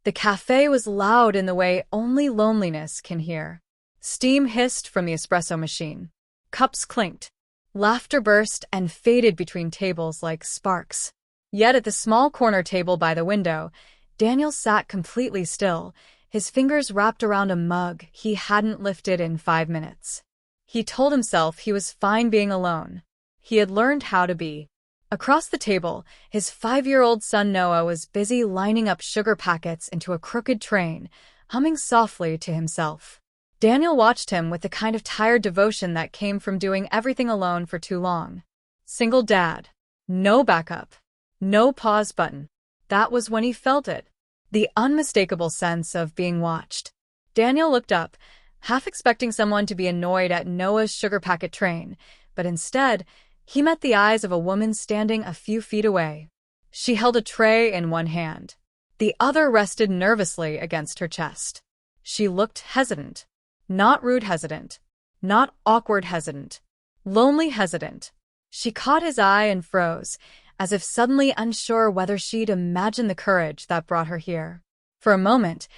The cafe was loud in the way only loneliness can hear. Steam hissed from the espresso machine. Cups clinked. Laughter burst and faded between tables like sparks. Yet at the small corner table by the window, Daniel sat completely still, his fingers wrapped around a mug he hadn't lifted in 5 minutes. He told himself he was fine being alone. He had learned how to be. Across the table, his 5-year-old son Noah was busy lining up sugar packets into a crooked train, humming softly to himself. Daniel watched him with the kind of tired devotion that came from doing everything alone for too long. Single dad. No backup. No pause button. That was when he felt it. The unmistakable sense of being watched. Daniel looked up, half expecting someone to be annoyed at Noah's sugar packet train, but instead, he met the eyes of a woman standing a few feet away. She held a tray in one hand. The other rested nervously against her chest. She looked hesitant. Not rude hesitant. Not awkward hesitant. Lonely hesitant. She caught his eye and froze, as if suddenly unsure whether she'd imagined the courage that brought her here. For a moment,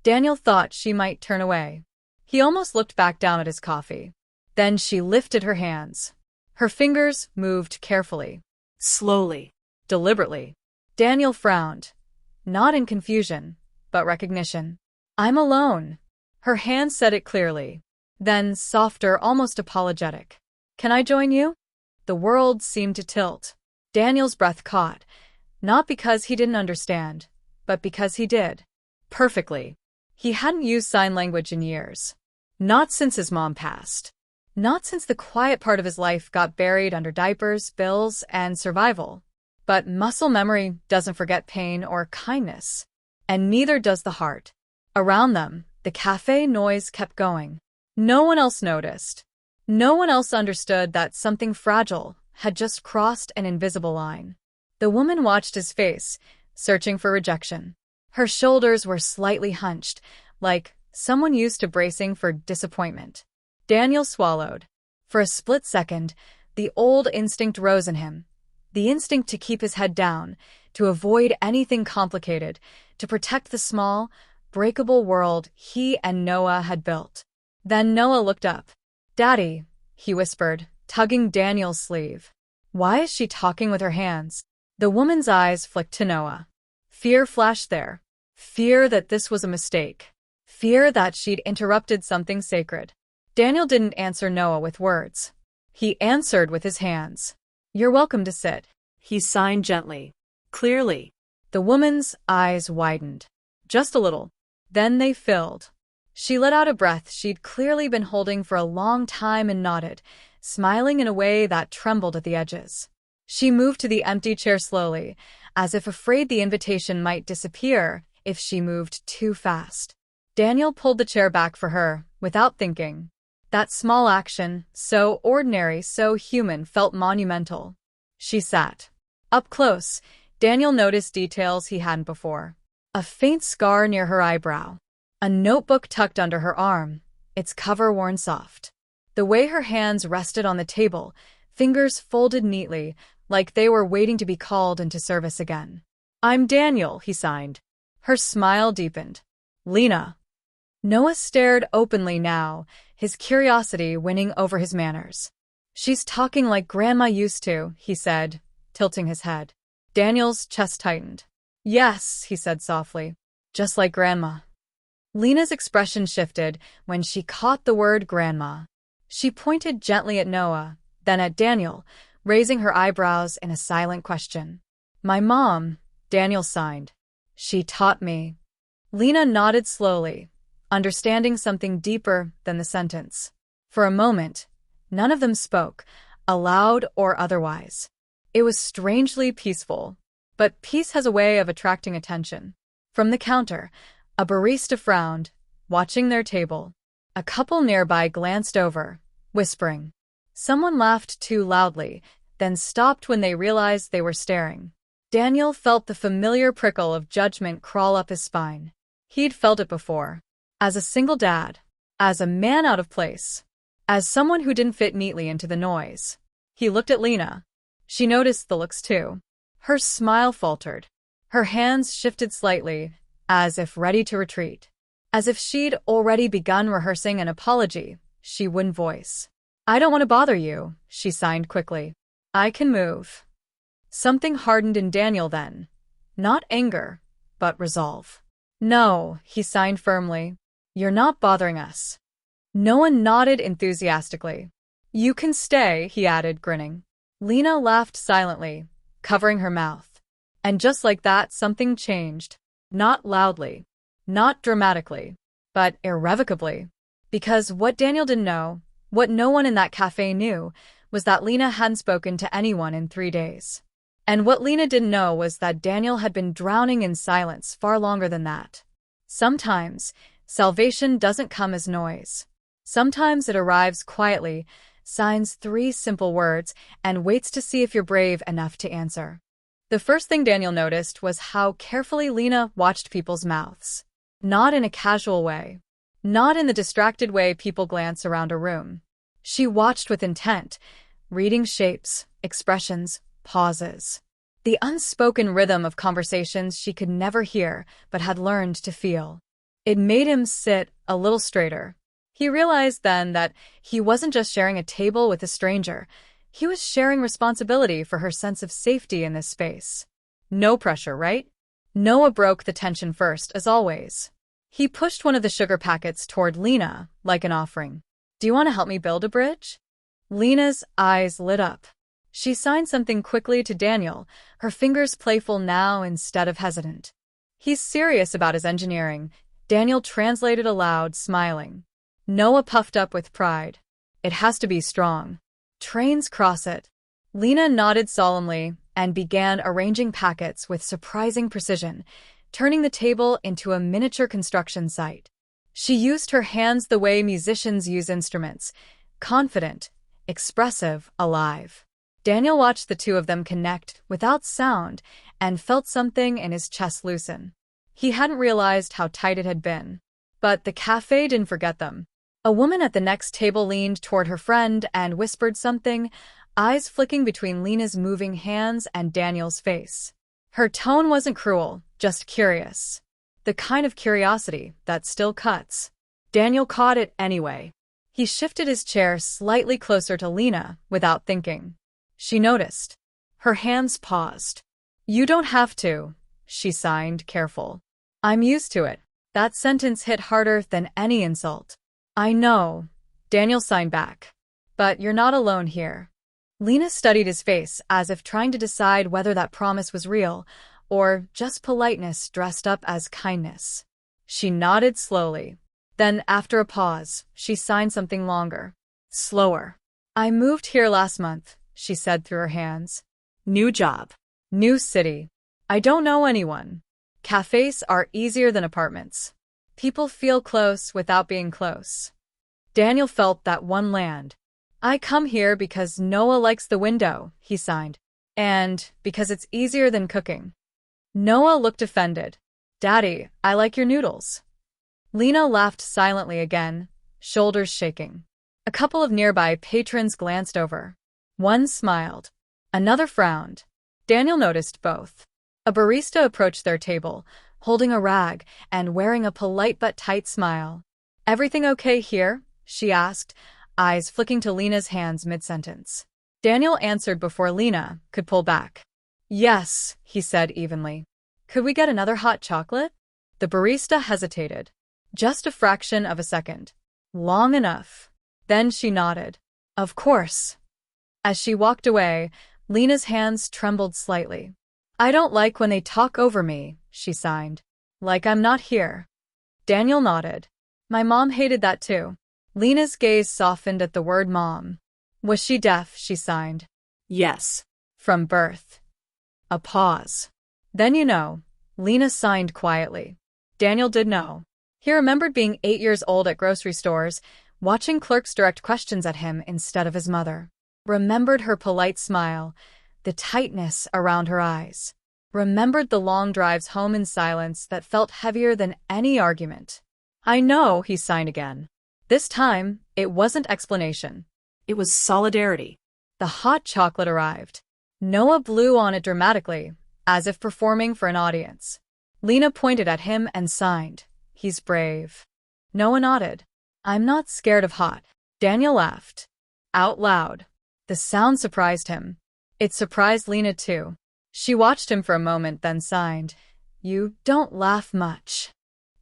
Daniel thought she might turn away. He almost looked back down at his coffee. Then she lifted her hands. Her fingers moved carefully. Slowly. Deliberately. Daniel frowned. Not in confusion, but recognition. I'm alone. Her hands said it clearly. Then, softer, almost apologetic. Can I join you? The world seemed to tilt. Daniel's breath caught. Not because he didn't understand, but because he did. Perfectly. He hadn't used sign language in years. Not since his mom passed. Not since the quiet part of his life got buried under diapers, bills, and survival. But muscle memory doesn't forget pain or kindness. And neither does the heart. Around them, the cafe noise kept going. No one else noticed. No one else understood that something fragile had just crossed an invisible line. The woman watched his face, searching for rejection. Her shoulders were slightly hunched, like someone used to bracing for disappointment. Daniel swallowed. For a split second, the old instinct rose in him. The instinct to keep his head down, to avoid anything complicated, to protect the small, breakable world he and Noah had built. Then Noah looked up. "Daddy," he whispered, tugging Daniel's sleeve. Why is she talking with her hands? The woman's eyes flicked to Noah. Fear flashed there. Fear that this was a mistake. Fear that she'd interrupted something sacred. Daniel didn't answer Noah with words. He answered with his hands. "You're welcome to sit." He signed gently. Clearly. The woman's eyes widened. Just a little. Then they filled. She let out a breath she'd clearly been holding for a long time and nodded, smiling in a way that trembled at the edges. She moved to the empty chair slowly, as if afraid the invitation might disappear if she moved too fast. Daniel pulled the chair back for her, without thinking. That small action, so ordinary, so human, felt monumental. She sat. Up close, Daniel noticed details he hadn't before. A faint scar near her eyebrow. A notebook tucked under her arm, its cover worn soft. The way her hands rested on the table, fingers folded neatly, like they were waiting to be called into service again. "I'm Daniel," he signed. Her smile deepened. "Lena." Noah stared openly now, his curiosity winning over his manners. "She's talking like Grandma used to," he said, tilting his head. Daniel's chest tightened. "Yes," he said softly, "just like Grandma." Lena's expression shifted when she caught the word grandma. She pointed gently at Noah, then at Daniel, raising her eyebrows in a silent question. "My mom," Daniel signed. "She taught me." Lena nodded slowly, understanding something deeper than the sentence. For a moment, none of them spoke, aloud or otherwise. It was strangely peaceful, but peace has a way of attracting attention. From the counter, a barista frowned, watching their table. A couple nearby glanced over, whispering. Someone laughed too loudly, then stopped when they realized they were staring. Daniel felt the familiar prickle of judgment crawl up his spine. He'd felt it before. As a single dad. As a man out of place. As someone who didn't fit neatly into the noise. He looked at Lena. She noticed the looks too. Her smile faltered. Her hands shifted slightly, as if ready to retreat. As if she'd already begun rehearsing an apology she wouldn't voice. "I don't want to bother you," she signed quickly. "I can move." Something hardened in Daniel then. Not anger, but resolve. "No," he signed firmly. "You're not bothering us." Noah nodded enthusiastically. "You can stay," he added, grinning. Lena laughed silently, covering her mouth. And just like that, something changed. Not loudly, not dramatically, but irrevocably. Because what Daniel didn't know, what no one in that cafe knew, was that Lena hadn't spoken to anyone in 3 days. And what Lena didn't know was that Daniel had been drowning in silence far longer than that. Sometimes, salvation doesn't come as noise. Sometimes it arrives quietly, signs 3 simple words, and waits to see if you're brave enough to answer. The first thing Daniel noticed was how carefully Lena watched people's mouths. Not in a casual way. Not in the distracted way people glance around a room. She watched with intent, reading shapes, expressions, pauses. The unspoken rhythm of conversations she could never hear but had learned to feel. It made him sit a little straighter. He realized then that he wasn't just sharing a table with a stranger. He was sharing responsibility for her sense of safety in this space. No pressure, right? Noah broke the tension first, as always. He pushed one of the sugar packets toward Lena, like an offering. "Do you want to help me build a bridge?" Lena's eyes lit up. She signed something quickly to Daniel, her fingers playful now instead of hesitant. "He's serious about his engineering," Daniel translated aloud, smiling. Noah puffed up with pride. "It has to be strong. Trains cross it." Lena nodded solemnly and began arranging packets with surprising precision, turning the table into a miniature construction site. She used her hands the way musicians use instruments, confident, expressive, alive. Daniel watched the two of them connect without sound and felt something in his chest loosen. He hadn't realized how tight it had been. But the cafe didn't forget them. A woman at the next table leaned toward her friend and whispered something, eyes flicking between Lena's moving hands and Daniel's face. Her tone wasn't cruel, just curious. The kind of curiosity that still cuts. Daniel caught it anyway. He shifted his chair slightly closer to Lena without thinking. She noticed. Her hands paused. "You don't have to," she signed, careful. "I'm used to it." That sentence hit harder than any insult. "I know," Daniel signed back. "But you're not alone here." Lena studied his face as if trying to decide whether that promise was real or just politeness dressed up as kindness. She nodded slowly. Then, after a pause, she signed something longer. Slower. "I moved here last month," she said through her hands. "New job. New city. I don't know anyone. Cafes are easier than apartments. People feel close without being close." Daniel felt that one land. "I come here because Noah likes the window," he signed. "And because it's easier than cooking." Noah looked offended. "Daddy, I like your noodles." Lena laughed silently again, shoulders shaking. A couple of nearby patrons glanced over. One smiled. Another frowned. Daniel noticed both. A barista approached their table, holding a rag and wearing a polite but tight smile. "Everything okay here?" she asked, eyes flicking to Lena's hands mid-sentence. Daniel answered before Lena could pull back. "Yes," he said evenly. "Could we get another hot chocolate?" The barista hesitated. Just a fraction of a second. Long enough. Then she nodded. "Of course." As she walked away, Lena's hands trembled slightly. "I don't like when they talk over me," she signed. "Like I'm not here." Daniel nodded. "My mom hated that too." Lena's gaze softened at the word mom. "Was she deaf?" she signed. "Yes. From birth." A pause. "Then you know." Lena signed quietly. Daniel did know. He remembered being 8 years old at grocery stores, watching clerks direct questions at him instead of his mother. Remembered her polite smile, the tightness around her eyes. Remembered the long drives home in silence that felt heavier than any argument. "I know," he signed again. This time, it wasn't explanation. It was solidarity. The hot chocolate arrived. Noah blew on it dramatically, as if performing for an audience. Lena pointed at him and signed. He's brave. Noah nodded. I'm not scared of hot. Daniel laughed. Out loud. The sound surprised him. It surprised Lena too. She watched him for a moment, then signed. You don't laugh much.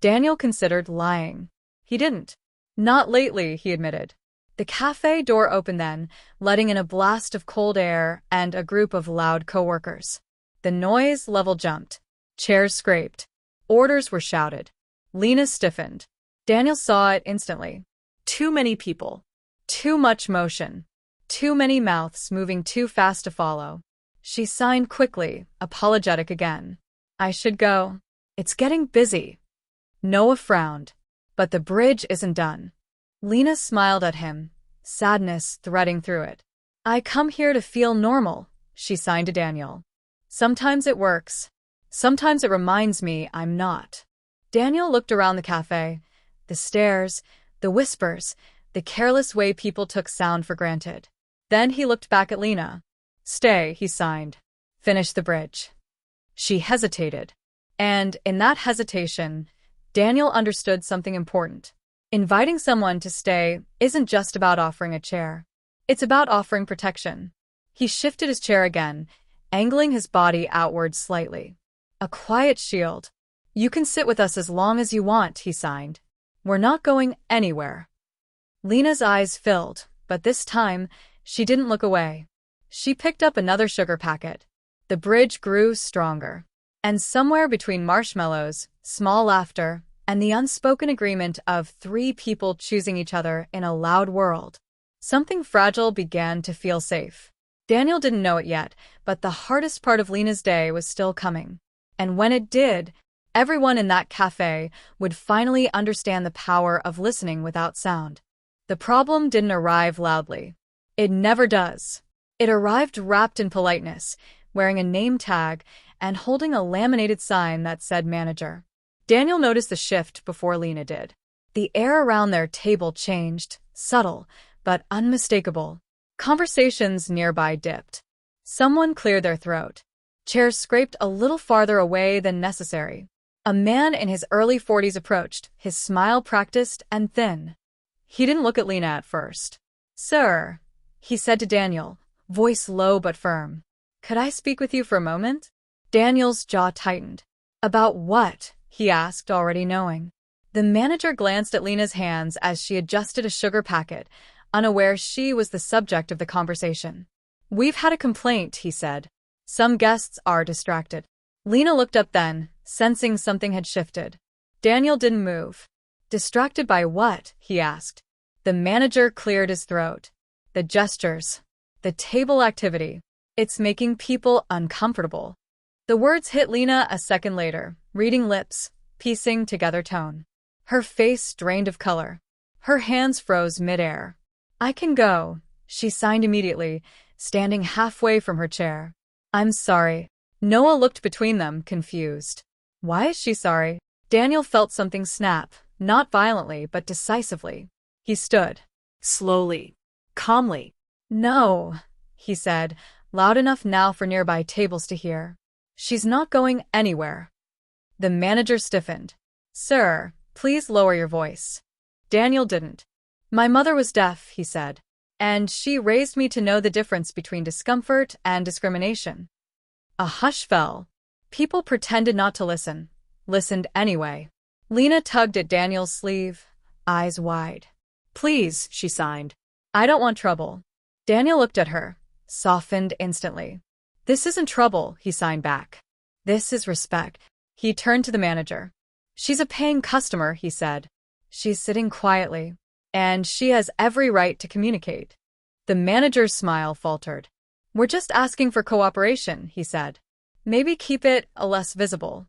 Daniel considered lying. He didn't. Not lately, he admitted. The cafe door opened then, letting in a blast of cold air and a group of loud coworkers. The noise level jumped. Chairs scraped. Orders were shouted. Lena stiffened. Daniel saw it instantly. Too many people. Too much motion. Too many mouths moving too fast to follow. She signed quickly, apologetic again. I should go. It's getting busy. Noah frowned. But the bridge isn't done. Lena smiled at him, sadness threading through it. I come here to feel normal, she signed to Daniel. Sometimes it works. Sometimes it reminds me I'm not. Daniel looked around the cafe. The stares, the whispers, the careless way people took sound for granted. Then he looked back at Lena. Stay, he signed. Finish the bridge. She hesitated. And in that hesitation, Daniel understood something important. Inviting someone to stay isn't just about offering a chair. It's about offering protection. He shifted his chair again, angling his body outward slightly. A quiet shield. You can sit with us as long as you want, he signed. We're not going anywhere. Lena's eyes filled, but this time, she didn't look away. She picked up another sugar packet. The bridge grew stronger. And somewhere between marshmallows, small laughter, and the unspoken agreement of three people choosing each other in a loud world, something fragile began to feel safe. Daniel didn't know it yet, but the hardest part of Lena's day was still coming. And when it did, everyone in that cafe would finally understand the power of listening without sound. The problem didn't arrive loudly. It never does. It arrived wrapped in politeness, wearing a name tag and holding a laminated sign that said manager. Daniel noticed the shift before Lena did. The air around their table changed, subtle, but unmistakable. Conversations nearby dipped. Someone cleared their throat. Chairs scraped a little farther away than necessary. A man in his early 40s approached, his smile practiced and thin. He didn't look at Lena at first. Sir, he said to Daniel, voice low but firm. Could I speak with you for a moment? Daniel's jaw tightened. About what? He asked, already knowing. The manager glanced at Lena's hands as she adjusted a sugar packet, unaware she was the subject of the conversation. We've had a complaint, he said. Some guests are distracted. Lena looked up then, sensing something had shifted. Daniel didn't move. Distracted by what? He asked. The manager cleared his throat. The gestures. The table activity. It's making people uncomfortable. The words hit Lena a second later, reading lips, piecing together tone. Her face drained of color. Her hands froze midair. I can go, she signed immediately, standing halfway from her chair. I'm sorry. Noah looked between them, confused. Why is she sorry? Daniel felt something snap, not violently but decisively. He stood. Slowly. Calmly. No, he said, loud enough now for nearby tables to hear. She's not going anywhere. The manager stiffened. Sir, please lower your voice. Daniel didn't. My mother was deaf, he said, and she raised me to know the difference between discomfort and discrimination. A hush fell. People pretended not to listen, listened anyway. Lena tugged at Daniel's sleeve, eyes wide. Please, she signed. I don't want trouble. Daniel looked at her, softened instantly. This isn't trouble, he signed back. This is respect. He turned to the manager. She's a paying customer, he said. She's sitting quietly, and she has every right to communicate. The manager's smile faltered. We're just asking for cooperation, he said. Maybe keep it less visible.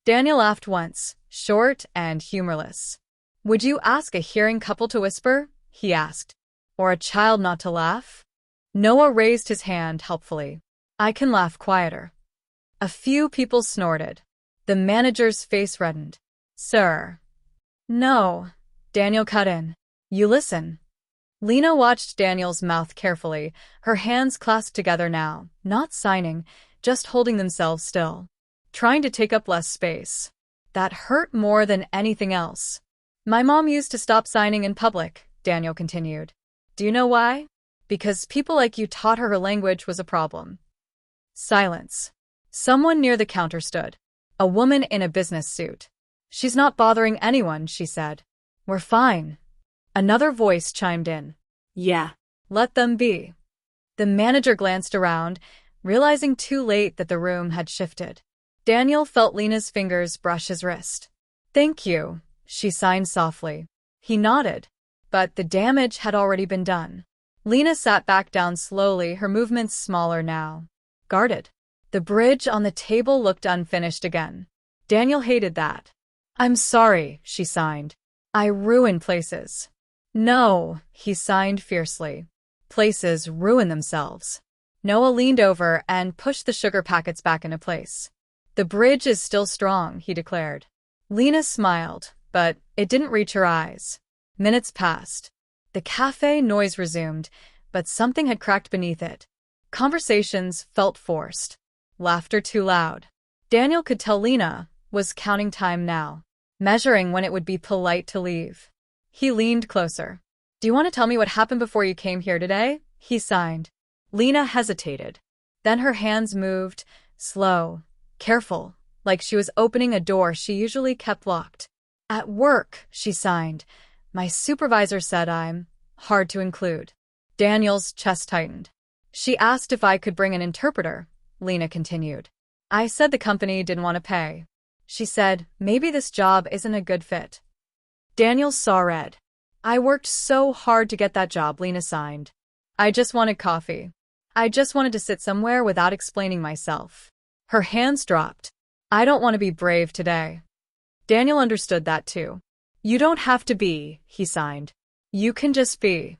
Daniel laughed once, short and humorless. Would you ask a hearing couple to whisper? He asked. Or a child not to laugh? Noah raised his hand helpfully. I can laugh quieter. A few people snorted. The manager's face reddened. Sir. No. Daniel cut in. You listen. Lena watched Daniel's mouth carefully, her hands clasped together now, not signing, just holding themselves still. trying to take up less space. That hurt more than anything else. My mom used to stop signing in public, Daniel continued. Do you know why? Because people like you taught her language was a problem. Silence. Someone near the counter stood. A woman in a business suit. She's not bothering anyone, she said. We're fine. Another voice chimed in. Yeah. Let them be. The manager glanced around, realizing too late that the room had shifted. Daniel felt Lena's fingers brush his wrist. Thank you, she signed softly. He nodded, but the damage had already been done. Lena sat back down slowly, her movements smaller now. Guarded. The bridge on the table looked unfinished again. Daniel hated that. I'm sorry, she signed. I ruin places. No, he signed fiercely. Places ruin themselves. Noah leaned over and pushed the sugar packets back into place. The bridge is still strong, he declared. Lena smiled, but it didn't reach her eyes. Minutes passed. The cafe noise resumed, but something had cracked beneath it. Conversations felt forced. Laughter too loud. Daniel could tell Lena was counting time now, measuring when it would be polite to leave. He leaned closer. Do you want to tell me what happened before you came here today? He signed. Lena hesitated. Then her hands moved, slow, careful, like she was opening a door she usually kept locked. At work, she signed. My supervisor said I'm hard to include. Daniel's chest tightened. She asked if I could bring an interpreter, Lena continued. I said the company didn't want to pay. She said, maybe this job isn't a good fit. Daniel saw red. I worked so hard to get that job, Lena signed. I just wanted coffee. I just wanted to sit somewhere without explaining myself. Her hands dropped. I don't want to be brave today. Daniel understood that too. You don't have to be, he signed. You can just be.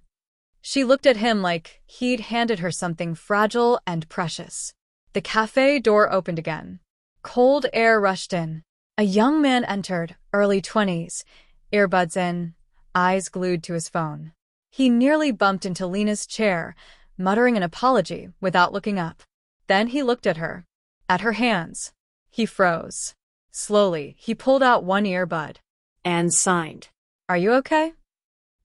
She looked at him like he'd handed her something fragile and precious. The cafe door opened again. Cold air rushed in. A young man entered, early 20s, earbuds in, eyes glued to his phone. He nearly bumped into Lena's chair, muttering an apology without looking up. Then he looked at her. At her hands. He froze. Slowly, he pulled out one earbud. And signed. Are you okay?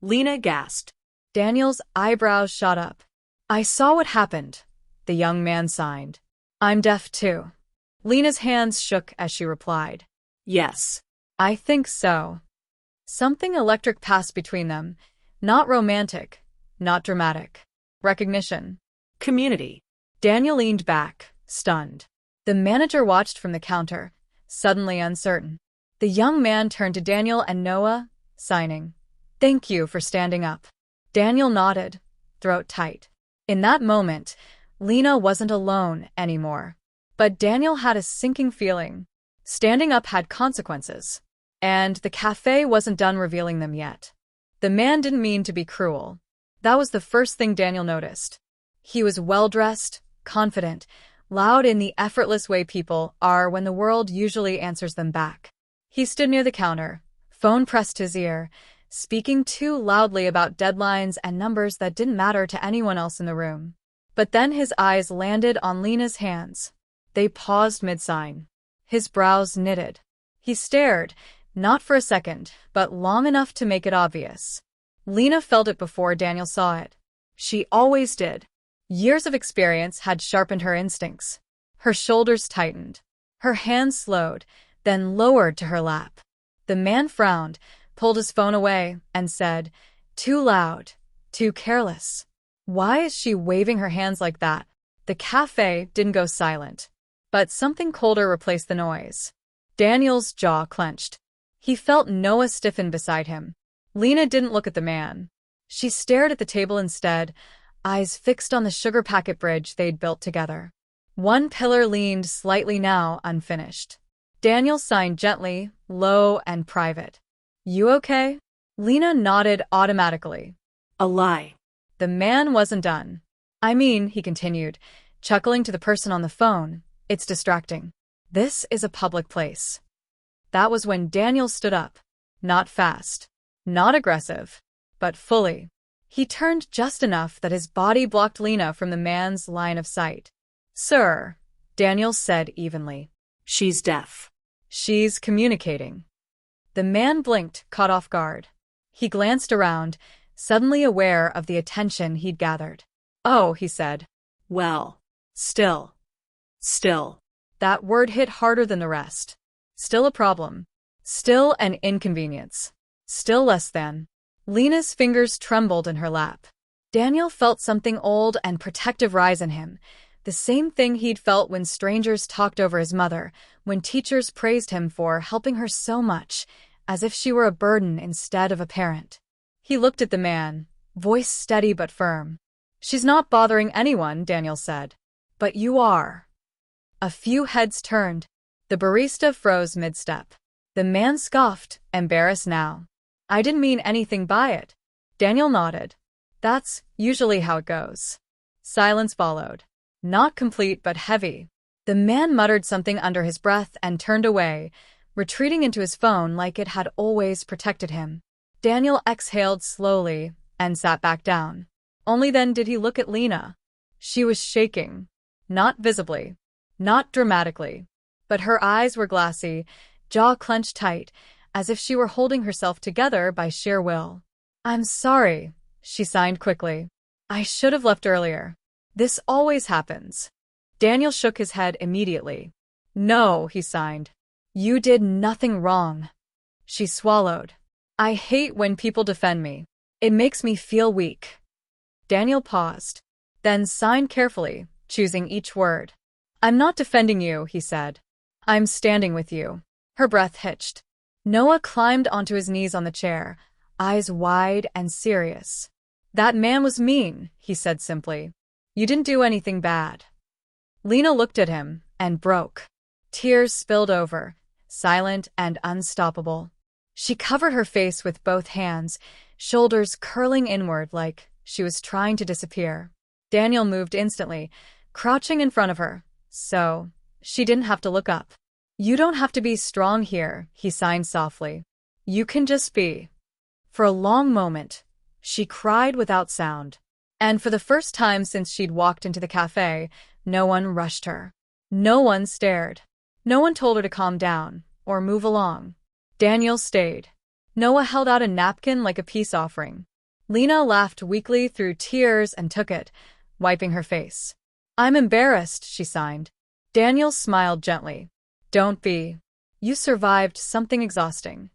Lena gasped. Daniel's eyebrows shot up. I saw what happened, the young man signed. I'm deaf too. Lena's hands shook as she replied. Yes. I think so. Something electric passed between them. Not romantic, not dramatic. Recognition. Community. Daniel leaned back, stunned. The manager watched from the counter, suddenly uncertain. The young man turned to Daniel and Noah, signing. Thank you for standing up. Daniel nodded, throat tight. In that moment, Lena wasn't alone anymore. But Daniel had a sinking feeling. Standing up had consequences. And the cafe wasn't done revealing them yet. The man didn't mean to be cruel. That was the first thing Daniel noticed. He was well-dressed, confident, loud in the effortless way people are when the world usually answers them back. He stood near the counter, phone pressed to his ear, speaking too loudly about deadlines and numbers that didn't matter to anyone else in the room. But then his eyes landed on Lena's hands. They paused mid-sign. His brows knitted. He stared, not for a second, but long enough to make it obvious. Lena felt it before Daniel saw it. She always did. Years of experience had sharpened her instincts. Her shoulders tightened. Her hands slowed, then lowered to her lap. The man frowned, pulled his phone away, and said, too loud, too careless. Why is she waving her hands like that? The cafe didn't go silent. But something colder replaced the noise. Daniel's jaw clenched. He felt Noah stiffen beside him. Lena didn't look at the man. She stared at the table instead, eyes fixed on the sugar packet bridge they'd built together. One pillar leaned slightly now, unfinished. Daniel signed gently, low and private. You okay? Lena nodded automatically. A lie. The man wasn't done. I mean, he continued, chuckling to the person on the phone, it's distracting. This is a public place. That was when Daniel stood up. Not fast. Not aggressive. But fully. He turned just enough that his body blocked Lena from the man's line of sight. Sir, Daniel said evenly. She's deaf. She's communicating. The man blinked, caught off guard. He glanced around, suddenly aware of the attention he'd gathered. Oh, he said. Well, still. That word hit harder than the rest. Still a problem. Still an inconvenience. Still less than. Lena's fingers trembled in her lap. Daniel felt something old and protective rise in him, the same thing he'd felt when strangers talked over his mother, when teachers praised him for helping her so much, as if she were a burden instead of a parent. He looked at the man, voice steady but firm. She's not bothering anyone, Daniel said. But you are. A few heads turned. The barista froze mid-step. The man scoffed, embarrassed now. I didn't mean anything by it. Daniel nodded. That's usually how it goes. Silence followed. Not complete but heavy. The man muttered something under his breath and turned away, retreating into his phone like it had always protected him. Daniel exhaled slowly and sat back down. Only then did he look at Lena. She was shaking. Not visibly. Not dramatically. But her eyes were glassy, jaw clenched tight, as if she were holding herself together by sheer will. I'm sorry, she signed quickly. I should have left earlier. This always happens. Daniel shook his head immediately. No, he signed. You did nothing wrong. She swallowed. I hate when people defend me. It makes me feel weak. Daniel paused, then signed carefully, choosing each word. I'm not defending you, he said. I'm standing with you. Her breath hitched. Noah climbed onto his knees on the chair, eyes wide and serious. That man was mean, he said simply. You didn't do anything bad. Lena looked at him and broke. Tears spilled over, silent and unstoppable. She covered her face with both hands, shoulders curling inward like she was trying to disappear. Daniel moved instantly, crouching in front of her, so she didn't have to look up. You don't have to be strong here, he signed softly. You can just be. For a long moment, she cried without sound. And for the first time since she'd walked into the cafe, no one rushed her. No one stared. No one told her to calm down or move along. Daniel stayed. Noah held out a napkin like a peace offering. Lena laughed weakly through tears and took it, wiping her face. I'm embarrassed, she signed. Daniel smiled gently. Don't be. You survived something exhausting.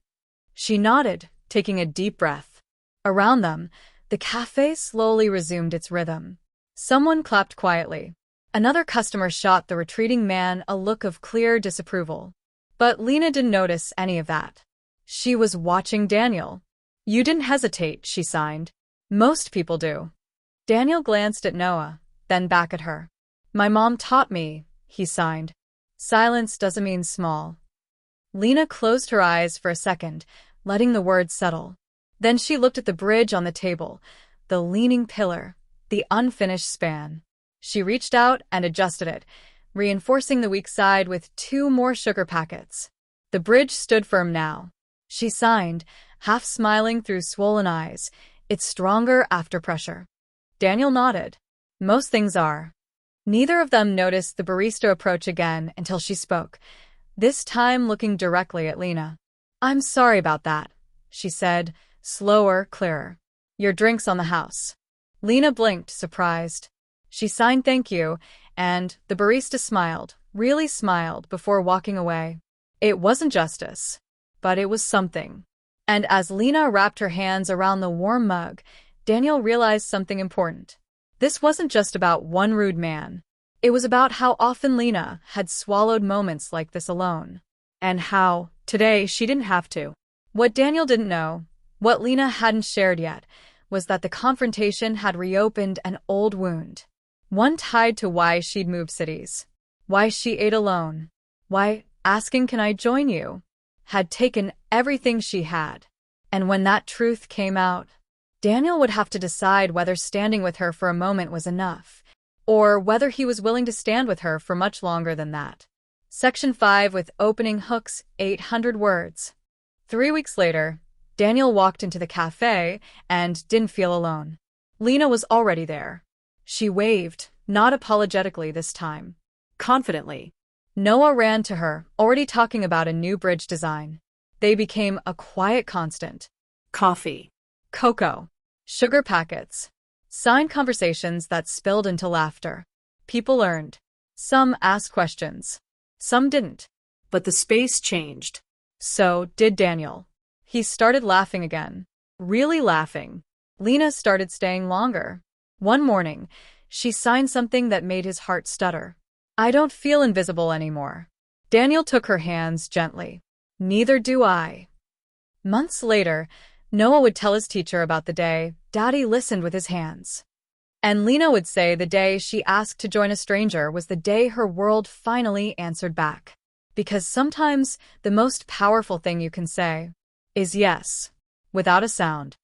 She nodded, taking a deep breath. Around them, the cafe slowly resumed its rhythm. Someone clapped quietly. Another customer shot the retreating man a look of clear disapproval. But Lena didn't notice any of that. She was watching Daniel. You didn't hesitate, she signed. Most people do. Daniel glanced at Noah, then back at her. My mom taught me, he signed. Silence doesn't mean small. Lena closed her eyes for a second, letting the words settle. Then she looked at the bridge on the table, the leaning pillar, the unfinished span. She reached out and adjusted it, reinforcing the weak side with 2 more sugar packets. The bridge stood firm now. She signed, half smiling through swollen eyes. It's stronger after pressure. Daniel nodded. Most things are. Neither of them noticed the barista approach again until she spoke, this time looking directly at Lena. I'm sorry about that, she said, slower, clearer. Your drink's on the house. Lena blinked, surprised. She signed thank you, and the barista smiled, really smiled, before walking away. It wasn't justice, but it was something. And as Lena wrapped her hands around the warm mug, Daniel realized something important. This wasn't just about one rude man. It was about how often Lena had swallowed moments like this alone. And how, today, she didn't have to. What Daniel didn't know, what Lena hadn't shared yet, was that the confrontation had reopened an old wound. One tied to why she'd moved cities. Why she ate alone. Why asking can I join you had taken everything she had. And when that truth came out, Daniel would have to decide whether standing with her for a moment was enough, or whether he was willing to stand with her for much longer than that. Section 5 with opening hooks, 800 words. 3 weeks later, Daniel walked into the cafe and didn't feel alone. Lena was already there. She waved, not apologetically this time. Confidently. Noah ran to her, already talking about a new bridge design. They became a quiet constant. Coffee. Cocoa. Sugar packets. Side conversations that spilled into laughter. People learned. Some asked questions. Some didn't. But the space changed. So did Daniel. He started laughing again. Really laughing. Lena started staying longer. One morning, she signed something that made his heart stutter. I don't feel invisible anymore. Daniel took her hands gently. Neither do I. Months later, Noah would tell his teacher about the day Daddy listened with his hands. And Lena would say the day she asked to join a stranger was the day her world finally answered back. Because sometimes the most powerful thing you can say is yes, without a sound.